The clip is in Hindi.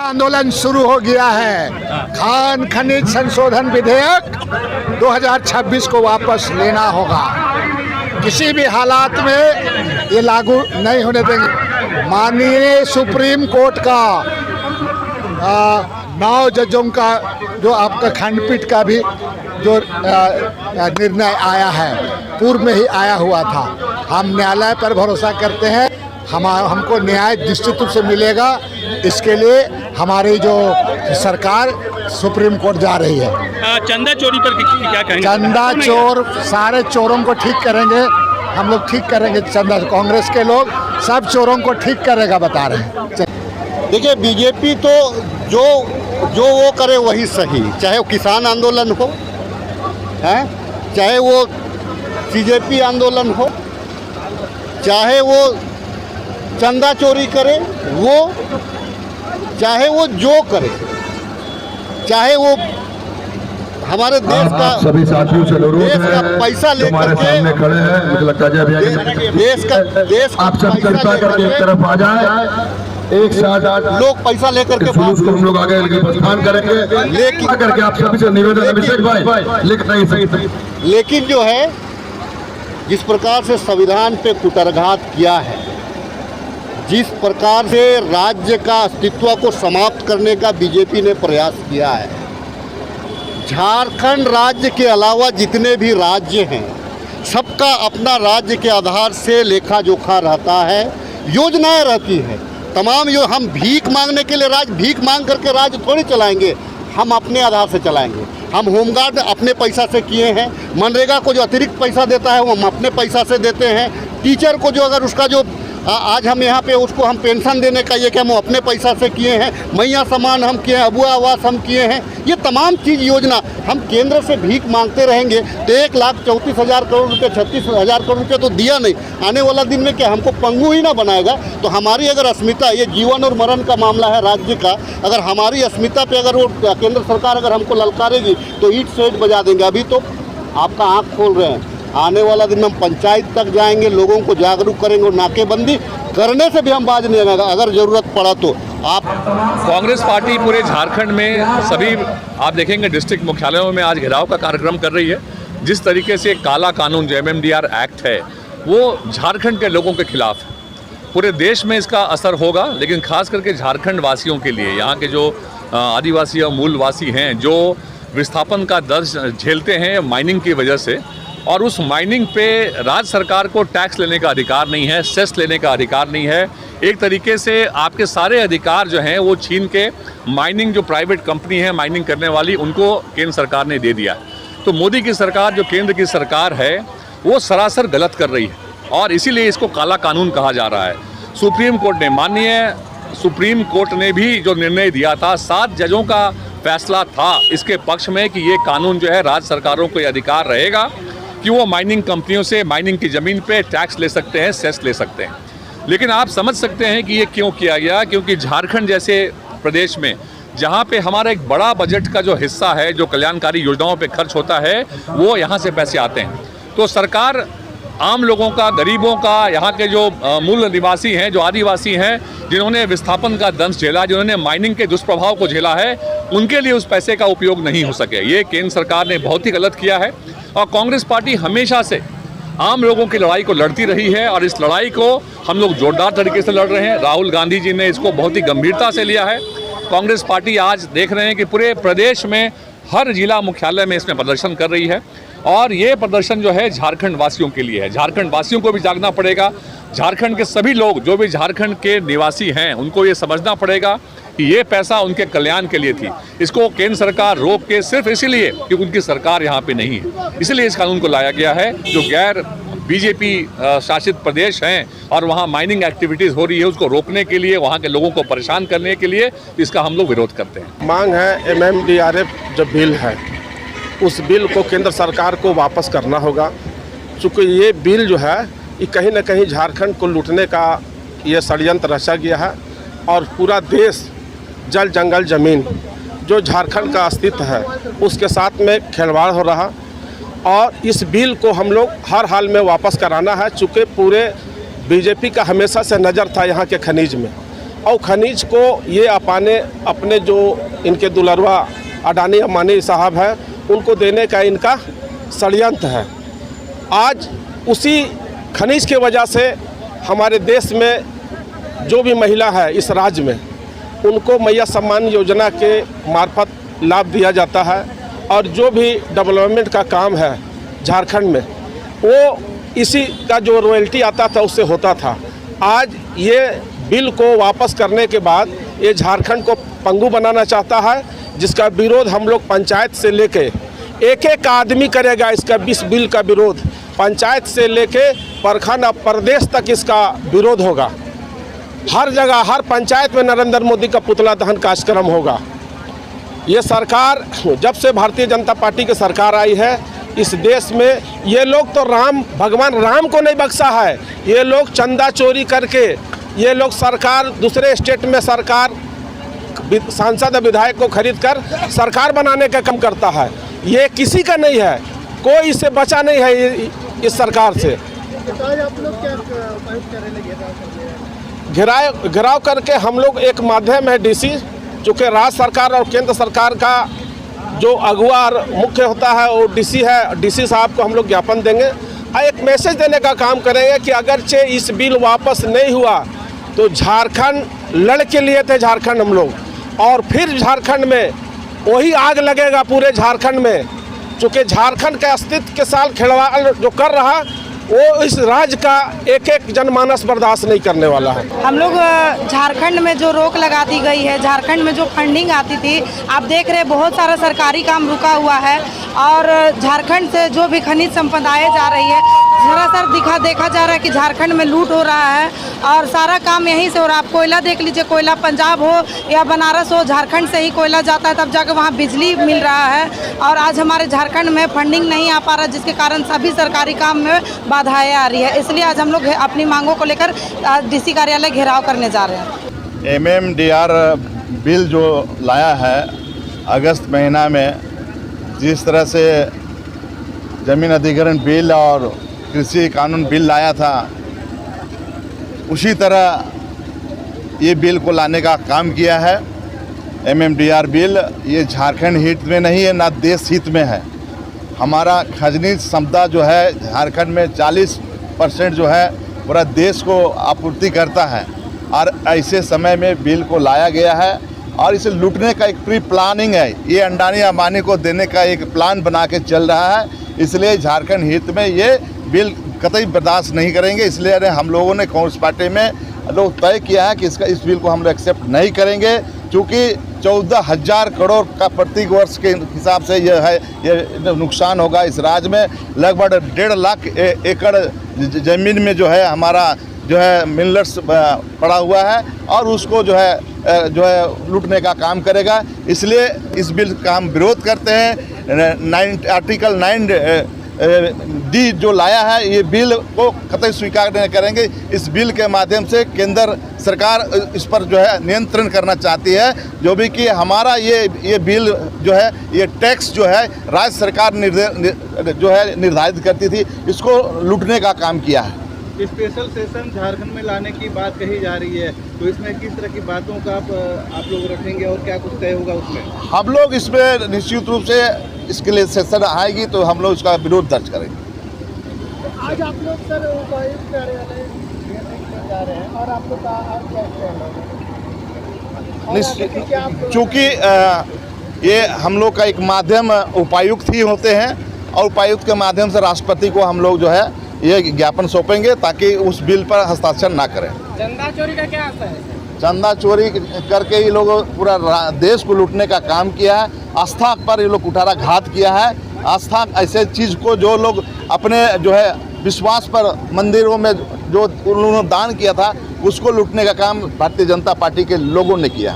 आंदोलन शुरू हो गया है। खान खनिज संशोधन विधेयक 2026 को वापस लेना होगा। किसी भी हालात में ये लागू नहीं होने देंगे। माननीय सुप्रीम कोर्ट का 9 जजों का जो आपका खंडपीठ का भी जो निर्णय आया है, पूर्व में ही आया हुआ था। हम न्यायालय पर भरोसा करते हैं, हमको न्याय निश्चित रूप से मिलेगा। इसके लिए हमारी जो सरकार सुप्रीम कोर्ट जा रही है। चंदा चोरी पर क्या कहेंगे? चंदा चोर, सारे चोरों को ठीक करेंगे हम लोग, ठीक करेंगे। चंदा, कांग्रेस के लोग सब चोरों को ठीक करेगा बता रहे हैं। देखिए, बीजेपी तो जो वो करे वही सही, चाहे वो किसान आंदोलन हो, हैं, चाहे वो बीजेपी आंदोलन हो, चाहे वो चंदा चोरी करे, वो चाहे वो जो करे, चाहे वो हमारे देश का सभी साथियों से देश का पैसा लेकर के खड़े हैं। मुझे लगता है देश का आप सब कृपया करके एक तरफ आ जाए। एक साथ लोग पैसा लेकर के जुलूस को हम लोग आगे प्रस्थान करेंगे, लेकिन करके आप सभी से निवेदन है अभिषेक भाई, लिख नहीं सही। लेकिन जो है, जिस प्रकार से संविधान पे कुटरघात किया है, जिस प्रकार से राज्य का अस्तित्व को समाप्त करने का बीजेपी ने प्रयास किया है, झारखंड राज्य के अलावा जितने भी राज्य हैं, सबका अपना राज्य के आधार से लेखा जोखा रहता है, योजनाएं रहती हैं तमाम। हम भीख मांगने के लिए भीख मांग करके राज्य थोड़ी चलाएंगे, हम अपने आधार से चलाएंगे। हम होमगार्ड अपने पैसा से किए हैं, मनरेगा को जो अतिरिक्त पैसा देता है वो हम अपने पैसा से देते हैं, टीचर को जो अगर उसका जो आज हम यहाँ पे उसको हम पेंशन देने का ये कि हम अपने पैसा से किए हैं, मैया समान हम किए हैं, अबुआ आवास हम किए हैं। ये तमाम चीज़ योजना हम केंद्र से भीख मांगते रहेंगे तो 1,34,000 करोड़ रुपये, 36,000 करोड़ रुपये तो दिया नहीं। आने वाला दिन में क्या हमको पंगु ही ना बनाएगा? तो हमारी अगर अस्मिता, ये जीवन और मरण का मामला है राज्य का, अगर हमारी अस्मिता पे अगर वो केंद्र सरकार अगर हमको ललकारेगी तो ईंट सेठ बजा देंगे। अभी तो आपका आँख खोल रहे हैं, आने वाला दिन में हम पंचायत तक जाएंगे, लोगों को जागरूक करेंगे और नाकेबंदी करने से भी हम बाज नहीं आएगा अगर ज़रूरत पड़ा तो। आप कांग्रेस पार्टी पूरे झारखंड में सभी आप देखेंगे डिस्ट्रिक्ट मुख्यालयों में आज घेराव का कार्यक्रम कर रही है। जिस तरीके से काला कानून जो MMDR एक्ट है वो झारखंड के लोगों के खिलाफ है। पूरे देश में इसका असर होगा, लेकिन खास करके झारखंड वासियों के लिए, यहाँ के जो आदिवासी और मूलवासी हैं जो विस्थापन का दर्द झेलते हैं माइनिंग की वजह से, और उस माइनिंग पे राज्य सरकार को टैक्स लेने का अधिकार नहीं है, सेस लेने का अधिकार नहीं है। एक तरीके से आपके सारे अधिकार जो हैं वो छीन के माइनिंग जो प्राइवेट कंपनी है माइनिंग करने वाली, उनको केंद्र सरकार ने दे दिया। तो मोदी की सरकार जो केंद्र की सरकार है वो सरासर गलत कर रही है और इसीलिए इसको काला कानून कहा जा रहा है। सुप्रीम कोर्ट ने, माननीय सुप्रीम कोर्ट ने भी जो निर्णय दिया था, 7 जजों का फैसला था इसके पक्ष में कि ये कानून जो है राज्य सरकारों को ये अधिकार रहेगा कि वो माइनिंग कंपनियों से माइनिंग की ज़मीन पे टैक्स ले सकते हैं, सेस ले सकते हैं। लेकिन आप समझ सकते हैं कि ये क्यों किया गया, क्योंकि झारखंड जैसे प्रदेश में जहाँ पे हमारा एक बड़ा बजट का जो हिस्सा है, जो कल्याणकारी योजनाओं पे खर्च होता है, वो यहाँ से पैसे आते हैं। तो सरकार आम लोगों का, गरीबों का, यहाँ के जो मूल निवासी हैं, जो आदिवासी हैं, जिन्होंने विस्थापन का दंश झेला, जिन्होंने माइनिंग के दुष्प्रभाव को झेला है, उनके लिए उस पैसे का उपयोग नहीं हो सके। ये केंद्र सरकार ने बहुत ही गलत किया है और कांग्रेस पार्टी हमेशा से आम लोगों की लड़ाई को लड़ती रही है और इस लड़ाई को हम लोग जोरदार तरीके से लड़ रहे हैं। राहुल गांधी जी ने इसको बहुत ही गंभीरता से लिया है। कांग्रेस पार्टी आज देख रहे हैं कि पूरे प्रदेश में हर जिला मुख्यालय में इसमें प्रदर्शन कर रही है और ये प्रदर्शन जो है झारखंड वासियों के लिए है। झारखंड वासियों को भी जागना पड़ेगा। झारखंड के सभी लोग जो भी झारखंड के निवासी हैं उनको ये समझना पड़ेगा कि ये पैसा उनके कल्याण के लिए थी। इसको केंद्र सरकार रोक के सिर्फ इसीलिए कि उनकी सरकार यहाँ पे नहीं है, इसलिए इस कानून को लाया गया है। जो गैर बीजेपी शासित प्रदेश हैं और वहाँ माइनिंग एक्टिविटीज़ हो रही है, उसको रोकने के लिए, वहाँ के लोगों को परेशान करने के लिए इसका हम लोग विरोध करते हैं। मांग है MMDRF जो बिल है उस बिल को केंद्र सरकार को वापस करना होगा, चूँकि ये बिल जो है ये कहीं ना कहीं झारखंड को लूटने का ये षड्यंत्र रचा गया है और पूरा देश, जल जंगल ज़मीन जो झारखंड का अस्तित्व है उसके साथ में खिलवाड़ हो रहा और इस बिल को हम लोग हर हाल में वापस कराना है। चूँकि पूरे बीजेपी का हमेशा से नज़र था यहाँ के खनिज में और खनिज को ये अपने जो इनके दुलरवा अडानी अंबानी साहब हैं उनको देने का इनका षड्यंत्र है। आज उसी खनिज की वजह से हमारे देश में जो भी महिला है इस राज्य में उनको मैया सम्मान योजना के मार्फत लाभ दिया जाता है और जो भी डेवलपमेंट का काम है झारखंड में वो इसी का जो रॉयल्टी आता था उससे होता था। आज ये बिल को वापस करने के बाद ये झारखंड को पंगु बनाना चाहता है, जिसका विरोध हम लोग पंचायत से लेके एक एक आदमी करेगा। इसका इस बिल का विरोध पंचायत से लेके प्रखंड और प्रदेश तक इसका विरोध होगा। हर जगह हर पंचायत में नरेंद्र मोदी का पुतला दहन कार्यक्रम होगा। ये सरकार जब से भारतीय जनता पार्टी की सरकार आई है इस देश में ये लोग तो भगवान राम को नहीं बख्शा है। ये लोग चंदा चोरी करके ये लोग सरकार दूसरे स्टेट में सरकार सांसद विधायक को खरीद कर सरकार बनाने का काम करता है। ये किसी का नहीं है, कोई इससे बचा नहीं है इस सरकार से। आप लोग क्या घेराव करके हम लोग एक माध्यम है डीसी, चूँकि राज्य सरकार और केंद्र सरकार का जो अगुआ और मुख्य होता है वो डीसी है। डीसी साहब को हम लोग ज्ञापन देंगे और एक मैसेज देने का काम करेंगे कि अगरचे इस बिल वापस नहीं हुआ तो झारखंड लड़ के लिए थे झारखंड हम लोग, और फिर झारखंड में वही आग लगेगा पूरे झारखंड में। चूँकि झारखंड के अस्तित्व के साथ खिलवाड़ जो कर रहा वो इस राज्य का एक एक जनमानस बर्दाश्त नहीं करने वाला है। हम लोग झारखंड में जो रोक लगा दी गई है, झारखंड में जो फंडिंग आती थी, आप देख रहे हैं बहुत सारा सरकारी काम रुका हुआ है और झारखंड से जो भी खनिज संपदाएं जा रही है सरासर देखा जा रहा है कि झारखंड में लूट हो रहा है और सारा काम यहीं से हो रहा है। आप कोयला देख लीजिए, कोयला पंजाब हो या बनारस हो, झारखंड से ही कोयला जाता है, तब जाकर वहाँ बिजली मिल रहा है। और आज हमारे झारखंड में फंडिंग नहीं आ पा रहा, जिसके कारण सभी सरकारी काम में बाधाएं आ रही है। इसलिए आज हम लोग अपनी मांगों को लेकर डीसी कार्यालय घेराव करने जा रहे हैं। MMDR बिल जो लाया है अगस्त महीना में, जिस तरह से ज़मीन अधिग्रहण बिल और कृषि कानून बिल लाया था, उसी तरह ये बिल को लाने का काम किया है। MMDR बिल ये झारखंड हित में नहीं है, ना देश हित में है। हमारा खनिज संपदा जो है झारखंड में 40% जो है पूरा देश को आपूर्ति करता है और ऐसे समय में बिल को लाया गया है और इसे लूटने का एक प्री प्लानिंग है। ये अडानी अंबानी को देने का एक प्लान बना के चल रहा है, इसलिए झारखंड हित में ये बिल कतई बर्दाश्त नहीं करेंगे। इसलिए हम लोगों ने कांग्रेस पार्टी में लोग तय किया है कि इस बिल को हम लोग एक्सेप्ट नहीं करेंगे, क्योंकि 14,000 करोड़ का प्रति वर्ष के हिसाब से ये नुकसान होगा। इस राज्य में लगभग 1.5 लाख एकड़ ज़मीन में जो है हमारा जो है मिनरल्स पड़ा हुआ है और उसको जो है लूटने का काम करेगा। इसलिए इस बिल का हम विरोध करते हैं। आर्टिकल 9D जो लाया है ये बिल को कतई स्वीकार नहीं करेंगे। इस बिल के माध्यम से केंद्र सरकार इस पर जो है नियंत्रण करना चाहती है, जो भी कि हमारा ये बिल जो है ये टैक्स जो है राज्य सरकार निर्धारित करती थी, इसको लूटने का काम किया है। स्पेशल सेशन झारखंड में लाने की बात कही जा रही है, तो इसमें किस तरह की बातों का आप लोग रखेंगे और क्या कुछ तय होगा उसमें? हम लोग इसमें निश्चित रूप से इसके लिए सेशन आएगी तो हम लोग इसका विरोध दर्ज करेंगे। आज आप लोग सर उपायुक्त कार्यालय जा रहे हैं और आप लोग का चूँकि ये हम लोग का एक माध्यम उपायुक्त ही होते हैं और उपायुक्त के माध्यम से राष्ट्रपति को हम लोग जो है ये ज्ञापन सौंपेंगे ताकि उस बिल पर हस्ताक्षर ना करें। चंदा चोरी का क्या आता है? चंदा चोरी करके ये लोग पूरा देश को लूटने का काम किया है। आस्था पर ये लोग कुठाराघात किया है। आस्था ऐसे चीज़ को जो लोग अपने जो है विश्वास पर मंदिरों में जो उन्होंने दान किया था उसको लूटने का काम भारतीय जनता पार्टी के लोगों ने किया।